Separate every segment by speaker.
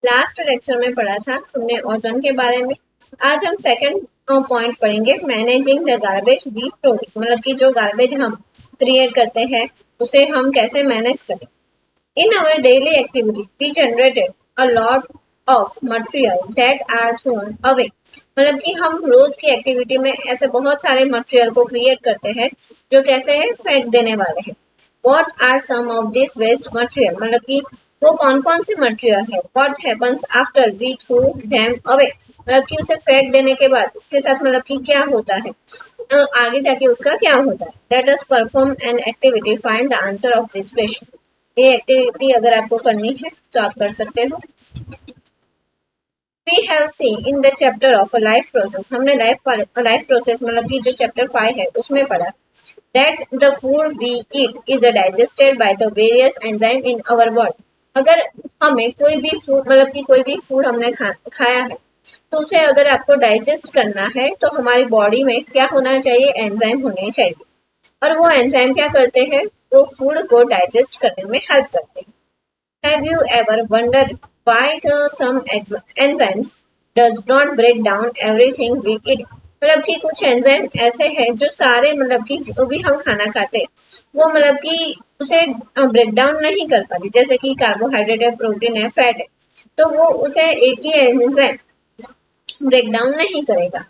Speaker 1: Last lecture में पढ़ा था हमने ओजोन के बारे में। आज हम सेकंड पॉइंट पढ़ेंगे, managing the garbage we produce, मतलब कि जो गार्बेज हम क्रिएट करते हैं उसे हम कैसे मैनेज करें। In our daily activity we generated a lot of material that are thrown away, मतलब कि हम रोज की एक्टिविटी में ऐसे बहुत सारे मटेरियल को क्रिएट करते हैं जो कैसे है, फेंक देने वाले हैं। What are some of this waste material, मतलब कि वो कौन कौन से मटेरियल है। What happens after we throw them away, मतलब कि उसे फेंक देने के बाद उसके साथ मतलब कि क्या होता है, आगे जाके उसका क्या होता है। Let us perform an activity, find the answer of this question। ये एक्टिविटी अगर आपको करनी है तो आप कर सकते हो। We have seen in the chapter of a life process, हमने लाइफ प्रोसेस मतलब कि जो चैप्टर 5 है उसमें पढ़ा that the food we eat is digested by the various enzyme in our body। अगर हमें कोई भी फूड मतलब कि कोई भी फूड हमने खाया है तो उसे अगर आपको डाइजेस्ट करना है तो हमारी बॉडी में क्या होना चाहिए, एंजाइम होने चाहिए। और वो एंजाइम क्या करते हैं, वो फूड को डाइजेस्ट करने में हेल्प करते हैं। Have you ever wondered why some enzymes does not break down everything we eat? मतलब कि कुछ एंजाइम ऐसे हैं जो सारे मतलब कि जो भी हम खाना खाते हैं वो मतलब कि उसे ब्रेक डाउन नहीं कर पाती, जैसे कि कार्बोहाइड्रेट है, प्रोटीन है, फैट है, तो वो उसे एक ही एंजाइम ब्रेक डाउन नहीं करेगा।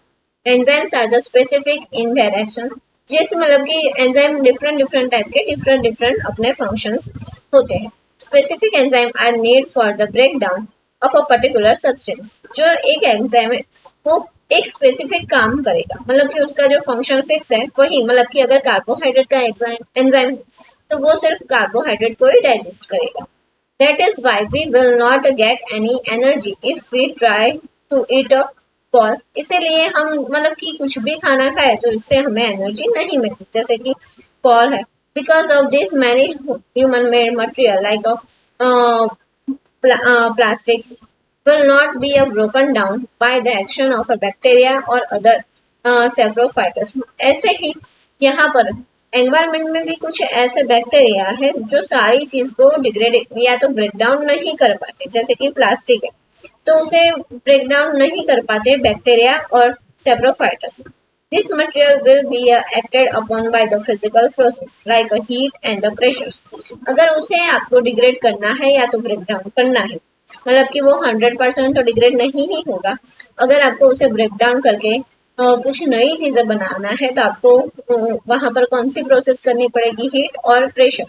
Speaker 1: Enzymes are the specific in direction, जैसे मतलब कि एंजाइम डिफरेंट डिफरेंट टाइप के डिफरेंट डिफरेंट अपने फंक्शंस होते हैं। Specific enzyme are need for the break down of a particular substance. जो एक एंजाइम है वो एक स्पेसिफिक काम करेगा, मतलब कि उसका जो फंक्शन फिक्स है वही, मतलब कि अगर कार्बोहाइड्रेट का एंजाइम है तो वो सिर्फ कार्बोहाइड्रेट को ही डाइजेस्ट करेगा। That is why we will not get any energy if we try to eat a ball। इसीलिए हम मतलब कि कुछ भी खाना खाए तो इससे हमें एनर्जी नहीं मिलती, जैसे कि बॉल है। Because of this many human made material like plastics will not be broken down by the action of a bacteria or other saprophytes। ऐसे ही यहाँ पर एनवायरमेंट में भी कुछ ऐसे बैक्टीरिया है जो सारी चीज को डिग्रेड या तो ब्रेक डाउन नहीं कर पाते, जैसे कि प्लास्टिक है तो उसे ब्रेक डाउन नहीं कर पाते बैक्टीरिया और सेप्रोफाइटस। This material will be acted upon by the physical process like a heat and the pressures। अगर उसे आपको डिग्रेड करना है या तो ब्रेक डाउन करना है, मतलब कि वो 100% तो डिग्रेड नहीं ही होगा। अगर आपको उसे ब्रेक डाउन करके कुछ नई चीजें बनाना है तो आपको वहां पर कौन सी प्रोसेस करनी पड़ेगी, हीट और pressure.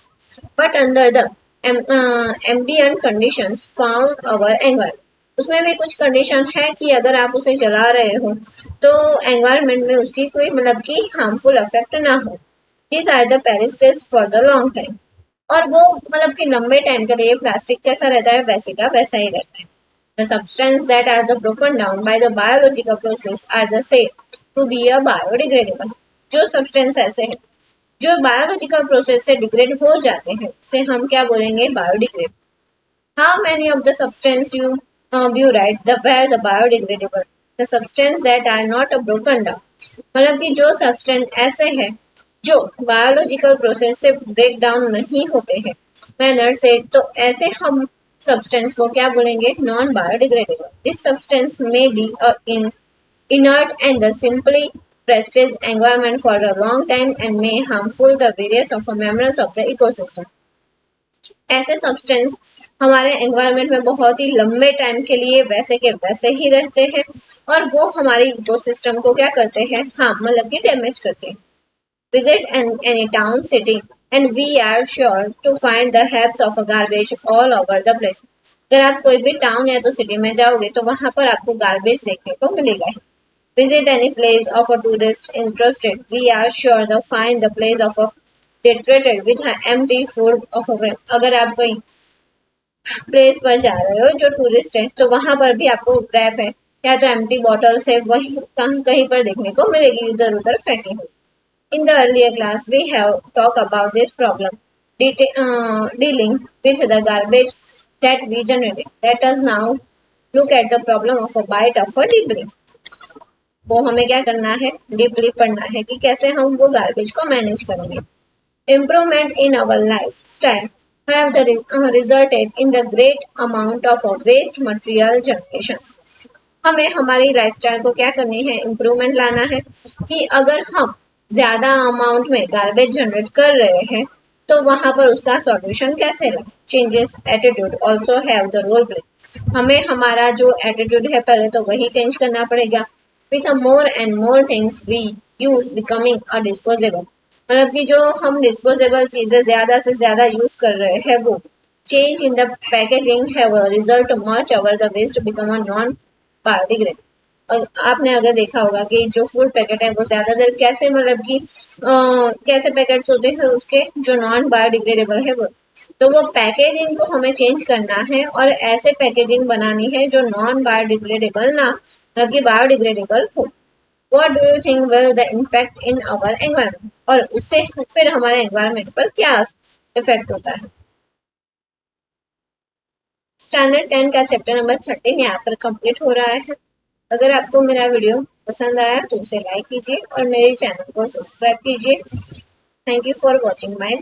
Speaker 1: But under the ambient conditions found our environment, उसमें भी कुछ कंडीशन है कि अगर आप उसे चला रहे हो तो एनवायरमेंट में उसकी कोई मतलब कि हार्मफुल इफेक्ट ना हो। These are the prestige for the long time. और वो मतलब कि लंबे टाइम के लिए प्लास्टिक कैसा रहता है वैसे का वैसा ही रहता है। The substances that are the broken down by the biological process are the said to be a biodegradable। जो सब्सटेंस ऐसे हैं जो बायोलॉजिकल प्रोसेस से डिग्रेड हो जाते हैं उसे हम क्या बोलेंगे, biodegrade. How many of the substance you write the were the biodegradable? The substance that are not broken down, मतलब कि जो सब्सटेंस ऐसे हैं जो बायोलॉजिकल प्रोसेस से ब्रेक डाउन नहीं होते हैं, मैनर से, तो ऐसे हम सब्सटेंस को क्या बोलेंगे, नॉन बायोडिग्रेडेबल। दिस सब्सटेंस में be in inert and the simply prestige environment for a long time and may harmful the various of members of the ecosystem। ऐसे सब्सटेंस हमारे एनवायरनमेंट में बहुत ही लंबे टाइम के लिए वैसे के वैसे ही रहते हैं और वो हमारे इकोसिस्टम को क्या करते हैं, हाँ मतलब कि डैमेज करते हैं। Visit any town, city, and we are sure to find the heaps of garbage all over the place। अगर आप कोई भी टाउन या तो सिटी में जाओगे तो वहां पर आपको गार्बेज देखने को मिलेगा ही। Visit any place of a tourist interested, we are sure to find the place of a deteriorated with empty food of a friend। अगर आप कोई प्लेस पर जा रहे हो जो टूरिस्ट है तो वहां पर भी आपको रैप है या तो एम्प्टी बॉटल्स है वही कहीं कहीं पर देखने को मिलेगी, इधर उधर फेंकी हुई। In the earlier class, we have talked about this problem, dealing with the garbage that we generated. Let us now look at the problem of a bite of a debris। वो हमें क्या करना है, डीपली पढ़ना है कि कैसे हम वो गार्बेज को मैनेज करेंगे। Improvement in our lifestyle have resulted in the great amount of waste material generations. हमें हमारी लाइफस्टाइल को क्या करनी है, इम्प्रूवमेंट लाना है कि अगर हम ज्यादा अमाउंट में गार्बेज जनरेट कर रहे हैं तो वहां पर उसका सॉल्यूशन कैसे रहे. Changes attitude also have the role play. हमें हमारा जो एटीट्यूड है पहले तो वही चेंज करना पड़ेगा. With more and more things we use becoming a disposable. मतलब कि जो हम डिस्पोजेबल चीजें ज्यादा से ज्यादा यूज कर रहे हैं वो change in the packaging have result much over the waste become a non biodegrade. और आपने अगर देखा होगा कि जो फूड पैकेट है वो ज्यादातर कैसे मतलब कि कैसे पैकेट्स होते हैं उसके जो नॉन बायोडिग्रेडेबल है वो. तो वो पैकेजिंग को हमें चेंज करना है और ऐसे पैकेजिंग बनानी है जो नॉन बायोडिग्रेडेबल ना मतलब कि बायोडिग्रेडेबल हो. What do you think will the impact in our environment? और उससे फिर हमारे एनवायरमेंट पर क्या इफेक्ट होता है. स्टैंडर्ड 10 का चैप्टर नंबर 13 यहाँ पर कंप्लीट हो रहा है. अगर आपको मेरा वीडियो पसंद आया तो उसे लाइक कीजिए और मेरे चैनल को सब्सक्राइब कीजिए. Thank you for watching my